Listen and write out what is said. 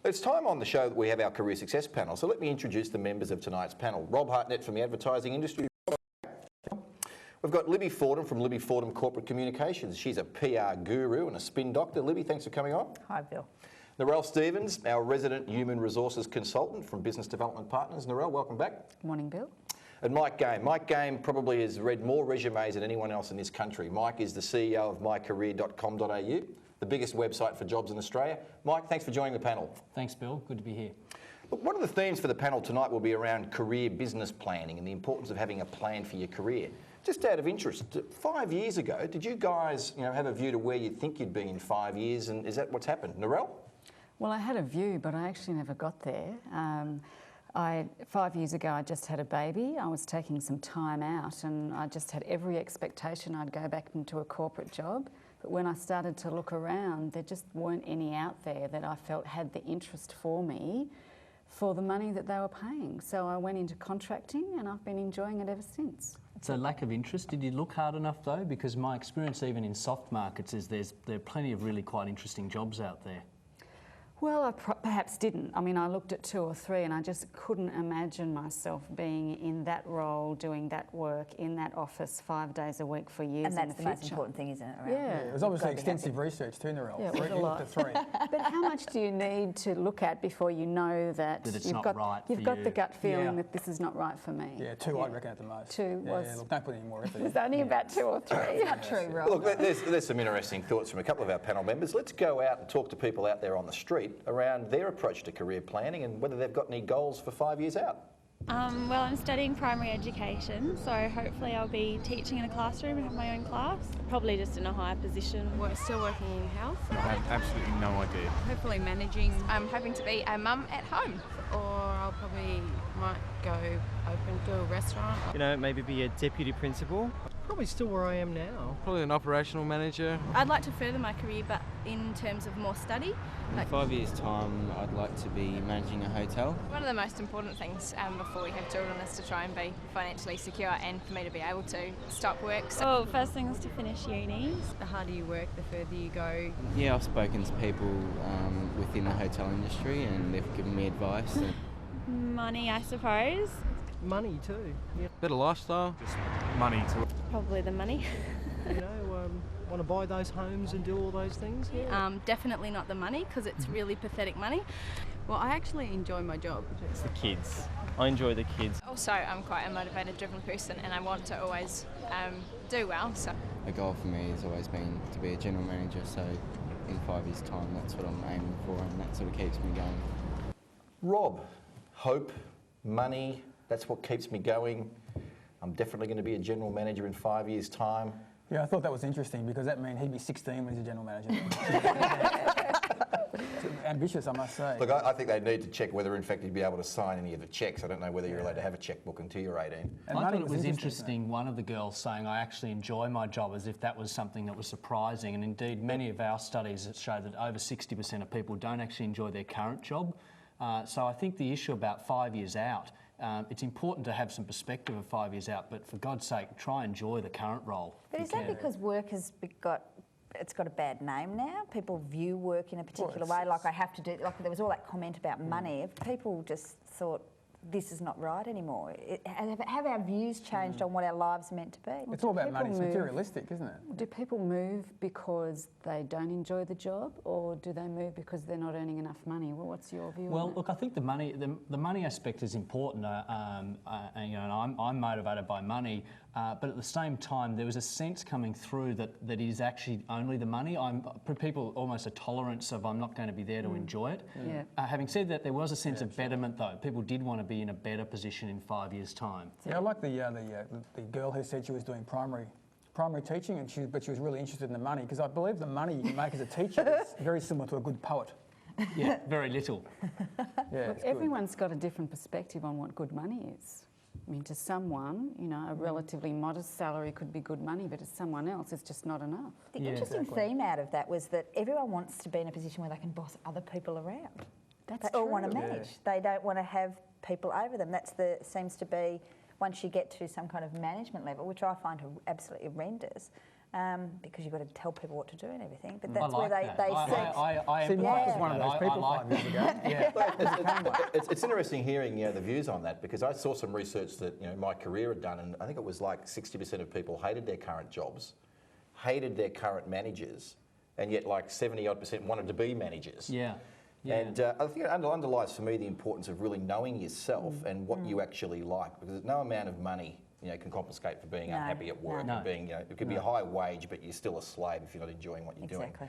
It's time on the show that we have our career success panel, so let me introduce the members of tonight's panel. Rob Hartnett from the advertising industry. We've got Libby Fordham from Libby Fordham Corporate Communications. She's a PR guru and a spin doctor. Libby, thanks for coming on. Hi, Bill. Narelle Stevens, our resident human resources consultant from Business Development Partners. Narelle, welcome back. Good morning, Bill. And Mike Game. Mike Game probably has read more resumes than anyone else in this country. Mike is the CEO of mycareer.com.au, the biggest website for jobs in Australia. Mike, thanks for joining the panel. Thanks, Bill. Good to be here. Look, one of the themes for the panel tonight will be around career business planning and the importance of having a plan for your career. Just out of interest, 5 years ago, did you guys have a view to where you think you'd be in 5 years, and is that what's happened? Narelle? Well, I had a view, but I actually never got there. 5 years ago, I just had a baby. I was taking some time out and I just had every expectation I'd go back into a corporate job. But when I started to look around, there just weren't any out there that I felt had the interest for me for the money that they were paying. So I went into contracting and I've been enjoying it ever since. It's a lack of interest. Did you look hard enough though? Because my experience even in soft markets is there are plenty of really quite interesting jobs out there. Well, I perhaps didn't. I mean, I looked at 2 or 3 and I just couldn't imagine myself being in that role, doing that work, in that office 5 days a week for years. And that's the most important thing, isn't it? Right? Yeah. It was obviously extensive research too, Narelle. Yeah, it was a lot. 3. But how much do you need to look at before you know that it's you've not got, right you've for got you? the gut feeling Yeah. that this is not right for me? Yeah, 2 I reckon at the most. 2 yeah, was... Yeah, look, don't put any more effort in. It's only about 2 or 3. It's not true, Rob. Look, there's some interesting thoughts from a couple of our panel members. Let's go out and talk to people out there on the street around their approach to career planning and whether they've got any goals for 5 years out. Well, I'm studying primary education, so hopefully I'll be teaching in a classroom and have my own class. Probably just in a higher position. We're still working in health. I have absolutely no idea. Hopefully managing. I'm hoping to be a mum at home, or I'll probably might go open to a restaurant. You know, maybe be a deputy principal. Probably still where I am now. Probably an operational manager. I'd like to further my career, but in terms of more study. In 5 years' time, I'd like to be managing a hotel. One of the most important things before we have children is to try and be financially secure, and for me to be able to stop work. So Well, first thing is to finish uni. the harder you work, the further you go. Yeah, I've spoken to people within the hotel industry and they've given me advice. Money, I suppose. Money too. Yeah. Better lifestyle. Just money to... Probably the money. You know, want to buy those homes and do all those things. Yeah. Definitely not the money, because it's really pathetic money. Well, I actually enjoy my job. It's the kids. I enjoy the kids. Also, I'm quite a motivated, driven person, and I want to always do well. So A goal for me has always been to be a general manager, so in 5 years' time, that's what I'm aiming for, and that sort of keeps me going. Rob, hope, money, that's what keeps me going. I'm definitely going to be a general manager in 5 years' time. Yeah, I thought that was interesting because that meant he'd be 16 when he's a general manager. Ambitious, I must say. Look, I think they need to check whether in fact you'd be able to sign any of the cheques. I don't know whether you're allowed to have a chequebook until you're 18. And I money thought it was isn't interesting, one of the girls saying, I actually enjoy my job, as if that was something that was surprising. And indeed, many of our studies show that over 60% of people don't actually enjoy their current job. So I think the issue about 5 years out, it's important to have some perspective of 5 years out, but for God's sake, try and enjoy the current role. But is that because work has got a bad name now? People view work in a particular way, like I have to do, like there was all that comment about money. If people just thought this is not right anymore, have our views changed on what our lives are meant to be? It's all about money. It's materialistic, isn't it? Do people move because they don't enjoy the job, or do they move because they're not earning enough money? Well, what's your view on Well, that? look, I think the money aspect is important, and I'm motivated by money, but at the same time, there was a sense coming through that is actually only the money. For people, almost a tolerance of I'm not going to be there to enjoy it. Yeah. Having said that, there was a sense of betterment, though. People did want to be in a better position in 5 years' time. Yeah, I like the girl who said she was doing primary teaching, but she was really interested in the money, because I believe the money you make as a teacher is very similar to a good poet. Yeah, very little. Yeah, Look, everyone's got a different perspective on what good money is. I mean, to someone, a relatively modest salary could be good money, but to someone else, it's just not enough. The interesting theme out of that was that everyone wants to be in a position where they can boss other people around. That's They all want to true. manage. They don't want to have people over them. Seems to be, once you get to some kind of management level, which I find absolutely horrendous, because you've got to tell people what to do and everything. But I that's like where that. they I See, Mike was empathise one of with those that. people I 5 years ago. Yeah. It's interesting hearing the views on that, because I saw some research that my career had done, and I think it was like 60% of people hated their current jobs, hated their current managers, and yet like 70-odd% wanted to be managers. Yeah. Yeah. And I think it underlies for me the importance of really knowing yourself and what you actually like, because no amount of money can compensate for being No. unhappy at work No. and being, it could be a high wage, but you're still a slave if you're not enjoying what you're doing. Exactly.